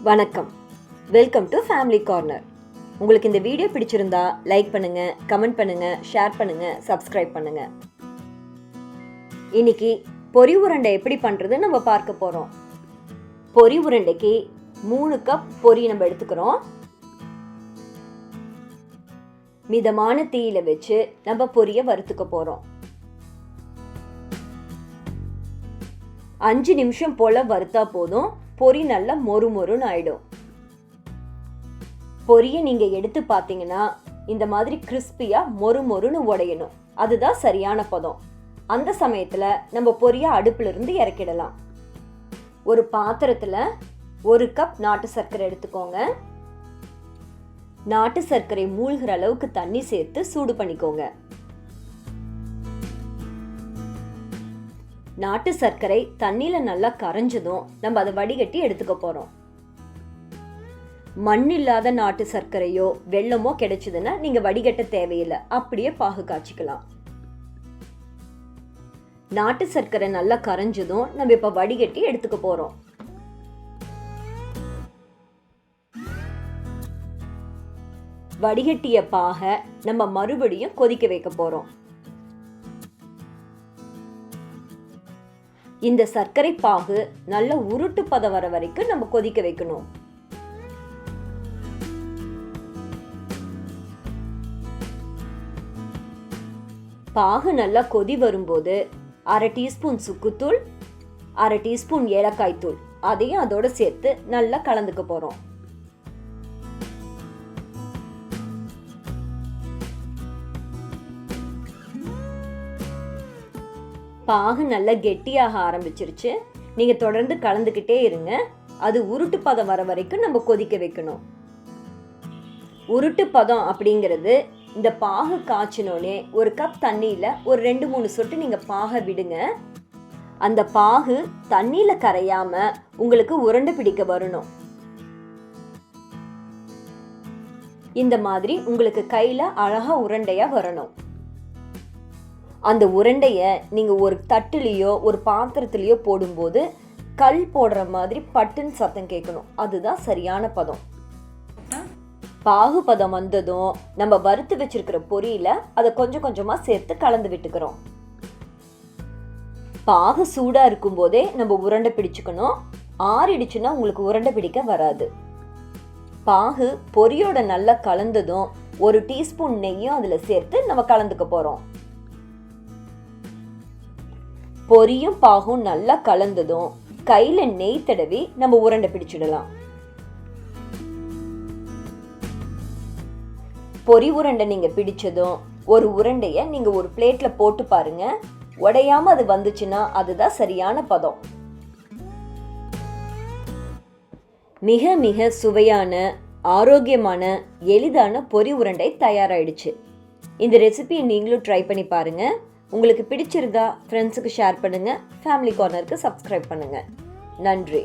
வணக்கம், welcome to family corner. உங்களுக்கு இந்த வீடியோ பிடிச்சிருந்தா லைக் பண்ணுங்க, கமெண்ட் பண்ணுங்க, ஷேர் பண்ணுங்க, சப்ஸ்கிரைப் பண்ணுங்க. இன்னைக்கு பொரி உருண்டை எப்படி பண்றது நம்ம பார்க்க போறோம். பொரி உருண்டைக்கு 3 கப் பொரி நம்ம எடுத்துக்கிறோம். மிதமான தீயில வச்சு நம்ம பொரியை வறுத்துக்க போறோம். 5 நிமிஷம் போல வறுத்தா போதும். பொரி நல்லா மொறு மொறுன்னு ஆயிடும். பொரியை நீங்க எடுத்து பார்த்தீங்கன்னா இந்த மாதிரி கிறிஸ்பியா மொறு மொறுன்னு உடையணும். அதுதான் சரியான பதம். அந்த சமயத்துல நம்ம பொரியை அடுப்புல இருந்து இறக்கிடலாம். ஒரு பாத்திரத்துல 1 கப் நாட்டு சர்க்கரை எடுத்துக்கோங்க. நாட்டு சர்க்கரை மூழ்கிற அளவுக்கு தண்ணி சேர்த்து சூடு பண்ணிக்கோங்க. நாட்டு சர்க்கரை தண்ணியில நல்லா கரைஞ்சதும் நம்ம அதை வடிகட்டி எடுத்துக்க போறோம். மண் இல்லாத நாட்டு சர்க்கரையோ வெல்லமோ கிடைச்சதுன்னா நீங்க வடிகட்ட தேவையில்லை, அப்படியே பாகு காய்ச்சிக்கலாம். நாட்டு சர்க்கரை நல்லா கரைஞ்சதும் நம்ம இப்ப வடிகட்டி எடுத்துக்க போறோம். வடிகட்டிய பாகை நம்ம மறுபடியும் கொதிக்க வைக்க போறோம். இந்த சர்க்கரை பாகு நல்ல உருட்டு பதம் வர வரைக்கும் நம்ம கொதிக்க வைக்கணும். பாகு நல்லா கொதி வரும்போது 1/2 டீஸ்பூன் சுக்குத்தூள், 1/2 டீஸ்பூன் ஏலக்காய் தூள் அதையும் அதோட சேர்த்து நல்லா கலந்துக்க போறோம். பாகு நல்லா கெட்டியாக ஆரம்பிச்சிருச்சு. நீங்க தொடர்ந்து கலந்துக்கிட்டே இருங்க. அது உருட்டு பதம் வர வரைக்கும் நம்ம கொதிக்க வைக்கணும். உருட்டு பதம் அப்படிங்கிறது இந்த பாகு காய்ச்சினோடனே 1 கப் தண்ணியில ஒரு 2-3 சொட்டு நீங்க பாகை விடுங்க. அந்த பாகு தண்ணியில கரையாம உங்களுக்கு உருண்டை பிடிக்க வரணும். இந்த மாதிரி உங்களுக்கு கையில அழகா உருண்டையா வரணும். அந்த உருண்டைய நீங்க ஒரு தட்டுலயோ ஒரு பாத்திரத்திலயோ போடும்போது கல் போடுற மாதிரி பட்டுன்னு சத்தம் கேட்கணும். அதுதான் சரியான பதம். பாகு பதம் வந்ததும் நம்ம வறுத்து வச்சிருக்கிற பொரியில அதை கொஞ்சம் கொஞ்சமா சேர்த்து கலந்து விட்டுக்கிறோம். பாகு சூடா இருக்கும் போதே நம்ம உருண்டை பிடிச்சுக்கணும். ஆறிடுச்சுன்னா உங்களுக்கு உருண்டை பிடிக்க வராது. பாகு பொரியோட நல்லா கலந்ததும் 1 டீஸ்பூன் நெய்யும் அதுல சேர்த்து நம்ம கலந்துக்க போறோம். பொரியும் பாகும் நல்லா கலந்ததும் கையில நெய் தடவி நம்ம உருண்டை பிடிச்சிடலாம். பொரி உருண்டை நீங்க பிடிச்சதும் ஒரு உருண்டைய நீங்க ஒரு பிளேட்ல போட்டு பாருங்க. உடையாம அது வந்துச்சுன்னா அதுதான் சரியான பதம். மிக மிக சுவையான, ஆரோக்கியமான, எளிதான பொரி உருண்டை தயாராயிடுச்சு. இந்த ரெசிபியை நீங்களும் ட்ரை பண்ணி பாருங்க. உங்களுக்கு பிடிச்சிருந்தா ஃப்ரெண்ட்ஸுக்கு ஷேர் பண்ணுங்க. ஃபேமிலி கார்னருக்கு சப்ஸ்கிரைப் பண்ணுங்க. நன்றி.